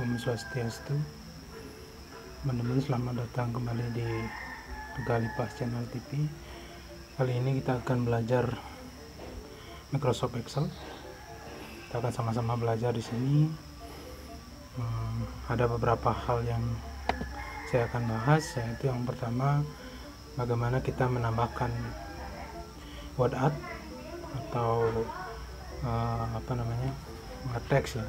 Om Swastiastu. Teman-teman, selamat datang kembali di Galipas Channel TV. Kali ini kita akan belajar Microsoft Excel. Kita akan sama-sama belajar di sini. Ada beberapa hal yang saya akan bahas, yaitu yang pertama, bagaimana kita menambahkan word art atau teks ya,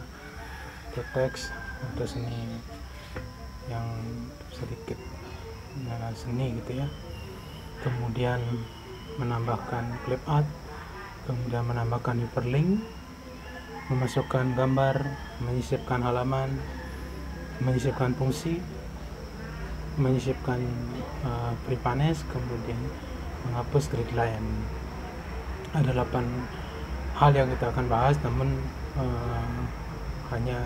teks atau seni yang sedikit seni gitu ya. Kemudian menambahkan clip art, kemudian menambahkan hyperlink, memasukkan gambar, menyisipkan halaman, menyisipkan fungsi, menyisipkan prepanes, kemudian menghapus grid line. Ada 8 hal yang kita akan bahas, namun hanya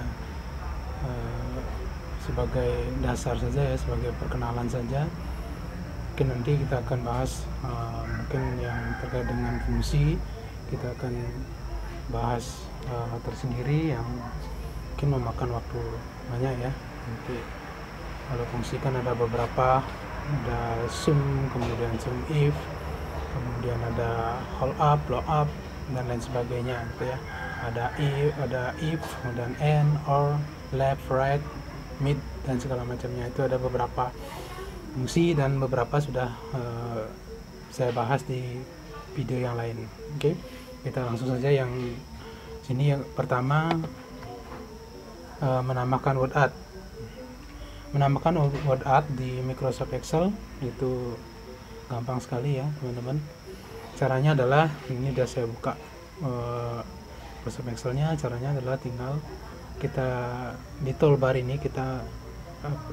sebagai dasar saja ya, sebagai perkenalan saja. Mungkin nanti kita akan bahas mungkin yang terkait dengan fungsi, kita akan bahas tersendiri yang mungkin memakan waktu banyak ya. Nanti kalau fungsi kan ada beberapa, ada sum, kemudian sum if, kemudian ada hold up, blow up, dan lain sebagainya gitu ya. Ada if, kemudian and, or, left, right, mid, dan segala macamnya. Itu ada beberapa fungsi dan beberapa sudah saya bahas di video yang lain. Oke, kita langsung saja yang sini. Yang pertama, menambahkan word art. Menambahkan word art di Microsoft Excel itu gampang sekali ya teman-teman. Caranya adalah, ini sudah saya buka Microsoft Excel-nya. Caranya adalah tinggal kita di toolbar ini, kita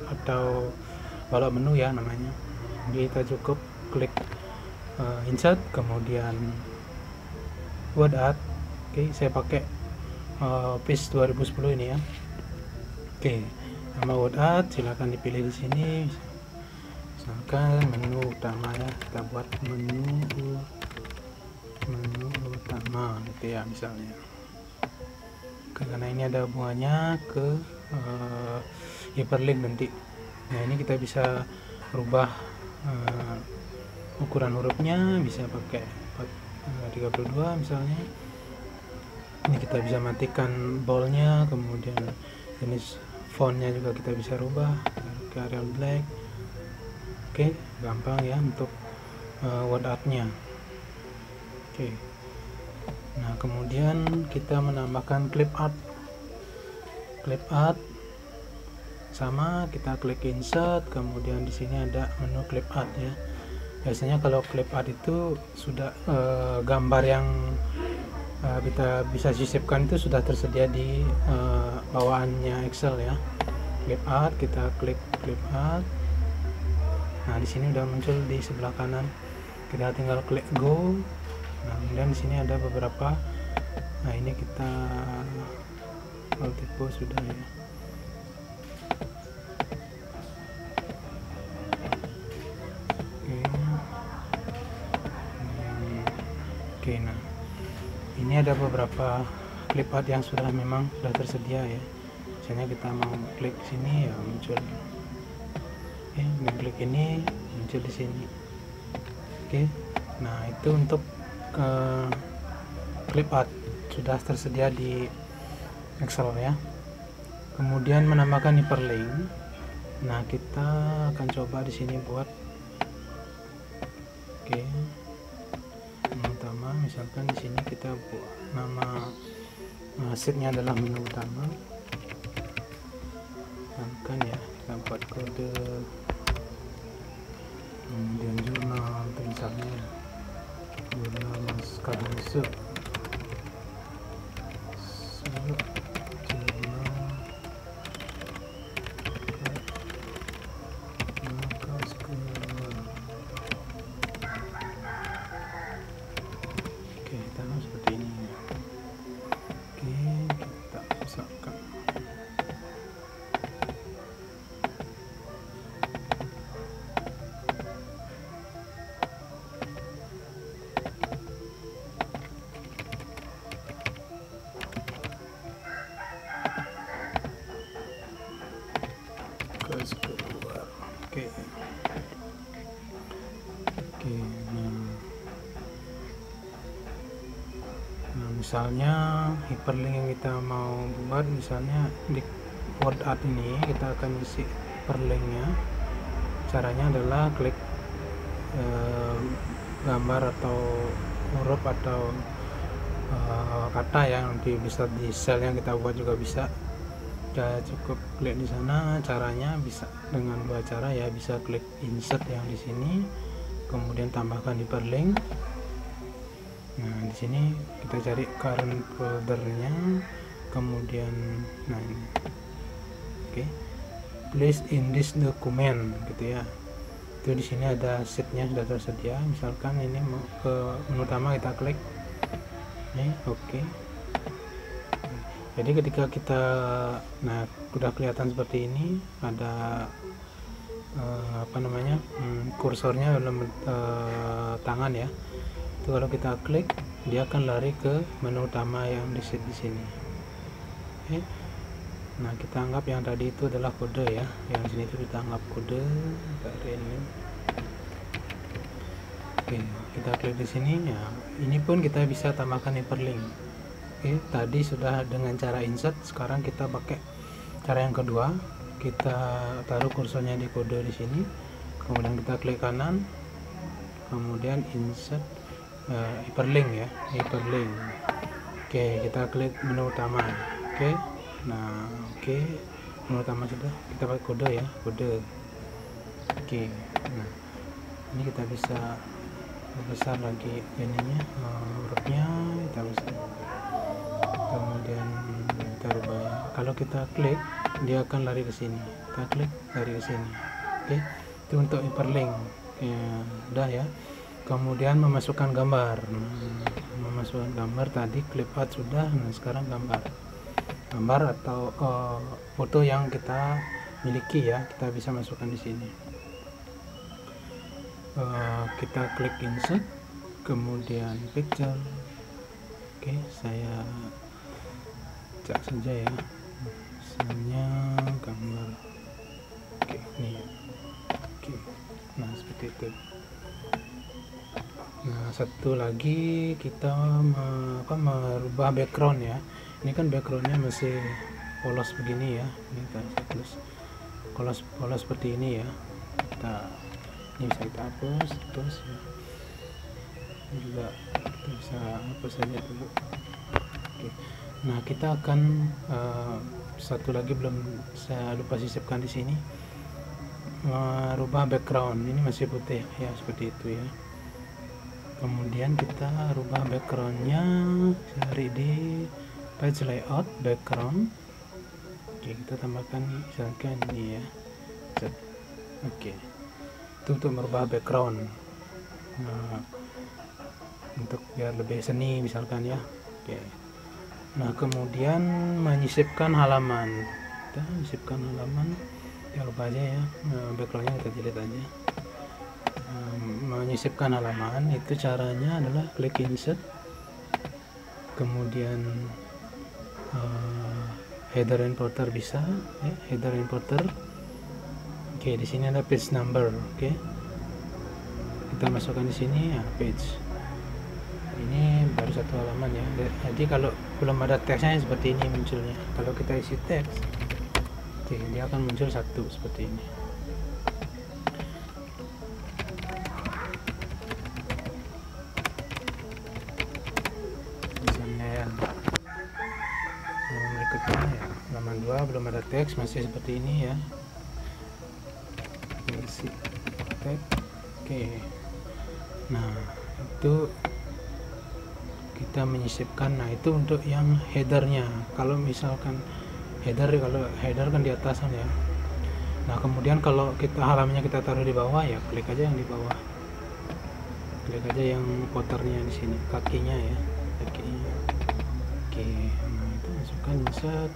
atau balok menu ya namanya, kita cukup klik insert, kemudian word art. Oke, saya pakai Office 2010 ini ya. Oke, nama word art silahkan dipilih di sini. Misalkan menu utama ya, kita buat menu utama gitu ya misalnya. Karena ini ada hubungannya ke hyperlink nanti. Nah, ini kita bisa rubah ukuran hurufnya, bisa pakai 32 misalnya. Ini kita bisa matikan boldnya, kemudian jenis fontnya juga kita bisa rubah ke Arial Black. Oke, gampang ya untuk word artnya. Oke. Nah, kemudian kita menambahkan clip art. Clip art sama, kita klik insert, kemudian di sini ada menu clip art ya. Biasanya kalau clip art itu sudah gambar yang kita bisa sisipkan itu sudah tersedia di bawaannya Excel ya. Clip art, kita klik clip art. Nah, di sini udah muncul di sebelah kanan. Kita tinggal klik go. Nah, kemudian di sini ada beberapa. Nah, ini kita multiple sudah ya. Oke, nah ini ada beberapa clip art yang memang sudah tersedia ya. Misalnya kita mau klik sini ya muncul. Oke, klik ini muncul di sini. Oke, nah itu untuk clip art sudah tersedia di Excel ya. Kemudian menambahkan hyperlink. Nah, kita akan coba di sini buat menu utama. Misalkan di sini kita buat nama sheetnya adalah menu utama. Misalkan ya, kita buat kode, kemudian jurnal, misalnya jurnal Kadusuk, seperti ini. Oke, kita masukkan. garis keluar. Oke. Nah, misalnya hyperlink yang kita mau buat, misalnya di WordArt ini kita akan isi hyperlinknya. Caranya adalah klik gambar atau huruf atau kata yang bisa di sel yang kita buat juga bisa. Kita cukup klik di sana. Caranya bisa dengan dua cara ya, bisa klik insert yang di sini, kemudian tambahkan hyperlink. Nah, di sini kita cari current foldernya, kemudian nah ini. Oke. Place in this document gitu ya. Itu di sini ada sheetnya sudah tersedia. Misalkan ini mau ke menu utama, kita klik. Nih, oke. Jadi ketika kita udah kelihatan seperti ini, ada kursornya dalam tangan ya. Itu kalau kita klik, dia akan lari ke menu utama yang di sini. Oke. Nah, kita anggap yang tadi itu adalah kode ya. Yang sini itu kita anggap kode dari ini. Oke, kita klik di sini ya. Ini pun kita bisa tambahkan hyperlink. Oke, tadi sudah dengan cara insert, sekarang kita pakai cara yang kedua. Kita taruh kursornya di kode di sini, kemudian kita klik kanan, kemudian insert hyperlink ya, hyperlink. Oke, kita klik menu utama. Oke, nah oke, menu utama sudah, kita pakai kode ya, kode. Oke, nah ini kita bisa besar lagi ininya, hurufnya kita bisa, kemudian kita rubah ya. Kalau kita klik, dia akan lari ke sini. Kita klik, lari ke sini. Oke, itu untuk hyperlink ya, udah ya. Kemudian memasukkan gambar. Memasukkan gambar tadi clip art sudah. Nah, sekarang gambar atau foto yang kita miliki ya, kita bisa masukkan di sini. Kita klik insert, kemudian picture. Oke, saya cek saja ya, misalnya gambar. Oke, ini ya. Oke, nah seperti itu. Nah, satu lagi kita merubah background ya. Ini kan backgroundnya masih polos begini ya. Ini kita polos seperti ini ya. Ini bisa kita hapus terus ya. Ini juga kita bisa hapus saja dulu. Oke. Nah, kita akan satu lagi belum saya lupa sisipkan di sini. Merubah background. Ini masih putih ya, seperti itu ya. Kemudian kita rubah backgroundnya, cari di page layout background. Oke, kita tambahkan misalkan ini ya. Oke, itu untuk merubah background. Nah, untuk biar lebih seni misalkan ya. Oke. Nah, kemudian menyisipkan halaman. Kita menyisipkan halaman, kita rubah aja ya. Backgroundnya kita delete aja. Menyisipkan halaman itu caranya adalah klik insert, kemudian header and footer bisa ya, header and footer. Oke, di sini ada page number. Oke, kita masukkan di sini ya, page. Ini baru satu halaman ya. Jadi kalau belum ada teksnya seperti ini munculnya. Kalau kita isi teks, oke, dia akan muncul satu seperti ini. Berikutnya ya, halaman 2 belum ada teks, masih seperti ini ya. Isi teks. Oke. Nah, itu kita menyisipkan. Nah, itu untuk yang headernya. Kalau misalkan kalau header kan di atas kan ya. Nah, kemudian kalau kita halamannya kita taruh di bawah ya, klik aja yang di bawah. Klik aja yang footernya di sini, kakinya ya, kakinya. Oke. Masukkan insert.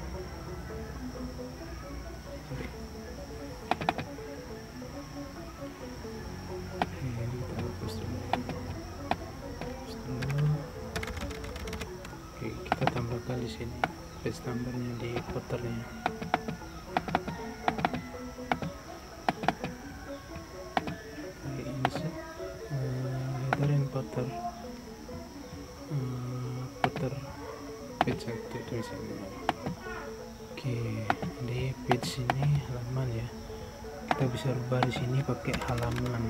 Kita hapus dulu. Oke, kita tambahkan di sini page numbernya di footernya. putar page 1 itu misalnya. Oke, di page ini halaman ya, kita bisa rubah di sini pakai halaman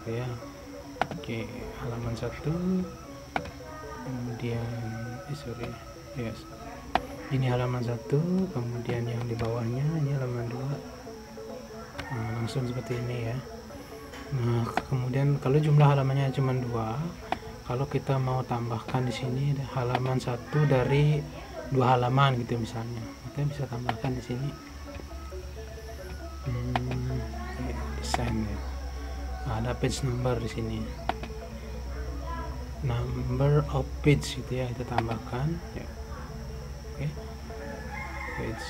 ya. Oke, halaman 1, kemudian ini halaman 1, kemudian yang di bawahnya ini halaman 2. Langsung seperti ini ya. Nah, kemudian kalau jumlah halamannya cuma 2, kalau kita mau tambahkan di sini halaman 1 dari 2 halaman gitu misalnya, kita bisa tambahkan di sini desain ya. Ada page number di sini, number of page gitu ya, kita tambahkan ya. Oke, page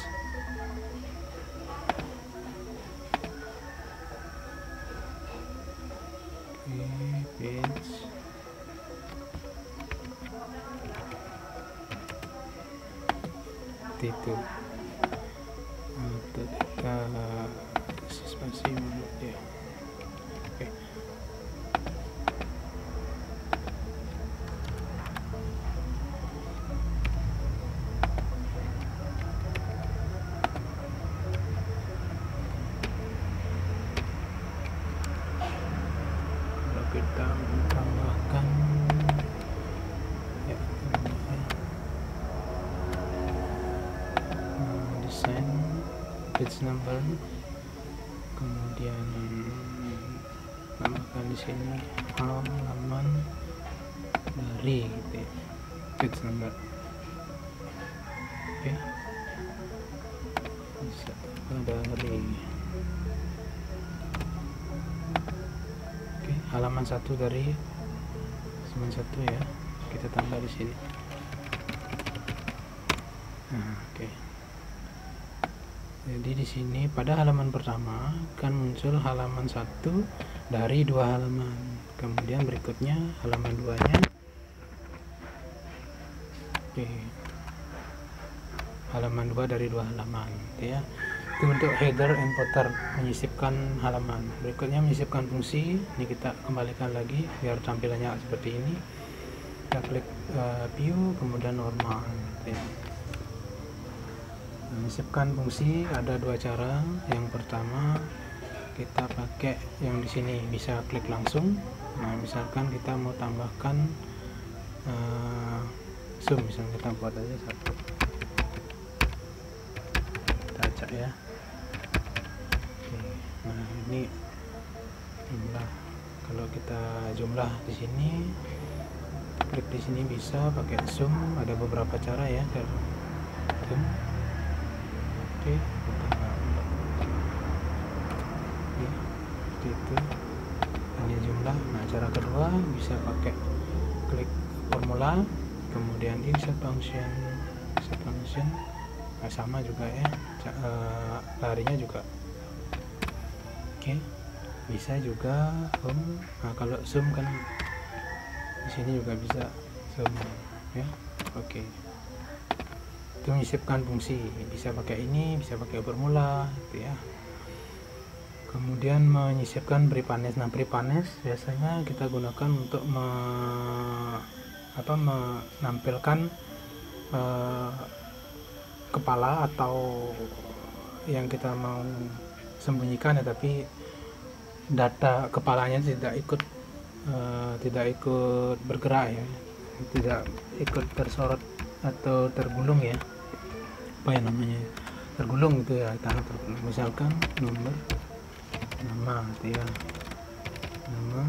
itu untuk kita spasi ya. Oke. Kalau kita menambahkan ya, desain page number, kemudian tambahkan di sini halaman dari gitu ya, page number. Oke, bisa dari halaman 1 dari halaman 1 ya, kita tambah di sini. Nah, oke. Jadi di sini pada halaman pertama kan muncul halaman 1 dari 2 halaman, kemudian berikutnya halaman 2-nya. Oke, halaman 2 dari 2 halaman gitu ya. Itu untuk header and footer, menyisipkan halaman. Berikutnya menyisipkan fungsi. Ini kita kembalikan lagi biar tampilannya seperti ini. Kita klik view, kemudian normal gitu ya. Menyisipkan fungsi ada 2 cara. Yang pertama kita pakai yang di sini, bisa klik langsung. Nah, misalkan kita mau tambahkan zoom, misalnya kita buat aja 1, kita acak ya. Oke, nah ini jumlah. Kalau kita jumlah di sini, klik di sini bisa pakai zoom. Ada beberapa cara ya, zoom. Oke, seperti itu. Ini jumlah. Nah, cara kedua bisa pakai klik formula, kemudian insert function. Nah, sama juga ya, larinya juga. Oke, bisa juga zoom. Nah, kalau zoom kan di sini juga bisa zoom ya. Oke, itu menyisipkan fungsi, bisa pakai ini, bisa pakai formula gitu ya. Kemudian menyisipkan prepanes. Nah, prepanes biasanya kita gunakan untuk menampilkan kepala atau yang kita mau sembunyikan ya, tapi data kepalanya tidak ikut bergerak ya, tidak ikut tersorot atau tergulung ya, apa ya namanya, tergulung gitu ya, tanah tergulung. Misalkan nama gitu ya, nama,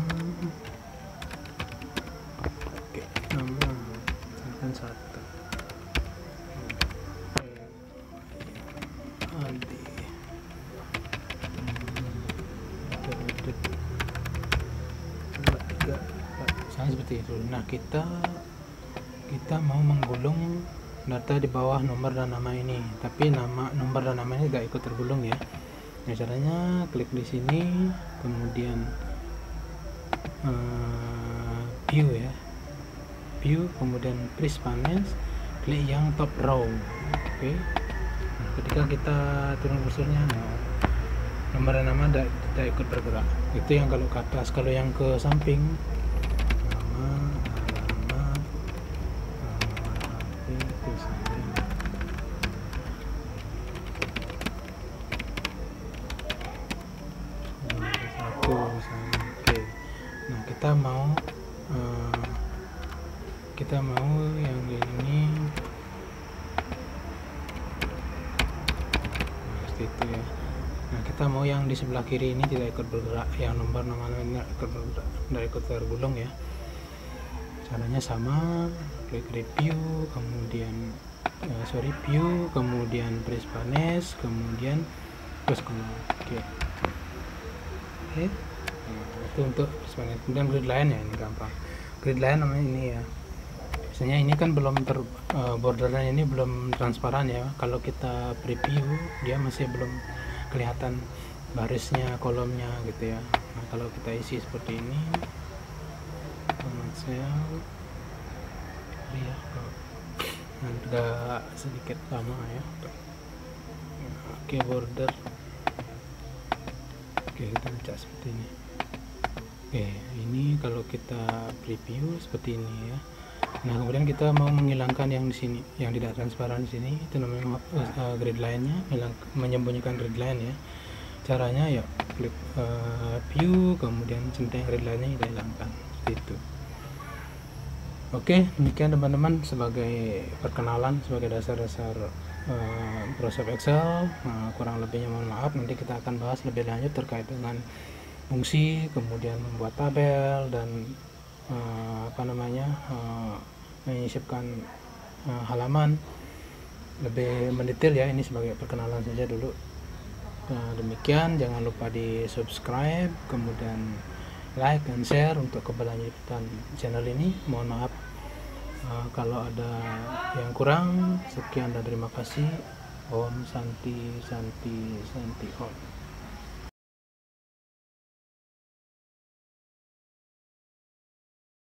oke, nama misalkan 1 Adi, misalnya seperti itu. Nah, kita mau menggulung data di bawah nomor dan nama ini, tapi nomor dan nama ini tidak ikut tergulung ya. Nah, caranya klik di sini, kemudian view ya, view, kemudian prepanes, klik yang top row. Oke. Nah, ketika kita turun kursornya, nomor dan nama tidak ikut bergerak. Itu yang kalau ke atas. Kalau yang ke samping, nama, alamat, nomor HP, tulisannya satu misalnya. Oke, nah kita mau yang ini seperti itu ya. Nah, kita mau yang di sebelah kiri ini tidak ikut bergerak, yang nomor namanya tidak ikut tergulung ya. Caranya sama, klik review, kemudian view, kemudian press panes, kemudian press keluar. Oke. Nah, itu untuk press panes. Kemudian grid line ya, ini gampang. Grid line namanya ini ya. Biasanya ini kan belum bordernya ini belum transparan ya. Kalau kita preview dia masih belum kelihatan barisnya, kolomnya gitu ya. Nah, kalau kita isi seperti ini, saya ya, agak sedikit lama ya. Oke, border. Oke, kita baca seperti ini. Oke, ini kalau kita preview seperti ini ya. Nah, kemudian kita mau menghilangkan yang di sini, yang tidak transparan di sini, itu namanya grid line-nya, menyembunyikan grid line ya. Caranya ya klik view, kemudian centang grid line-nya kita hilangkan seperti itu. Oke, demikian teman-teman sebagai perkenalan, sebagai dasar-dasar Microsoft Excel. Kurang lebihnya mohon maaf, nanti kita akan bahas lebih lanjut terkait dengan fungsi, kemudian membuat tabel dan menyisipkan halaman lebih mendetail ya. Ini sebagai perkenalan saja dulu. Demikian, jangan lupa di subscribe, kemudian like dan share untuk keberlanjutan channel ini. Mohon maaf kalau ada yang kurang. Sekian dan terima kasih. Om Santi Santi Santi Om.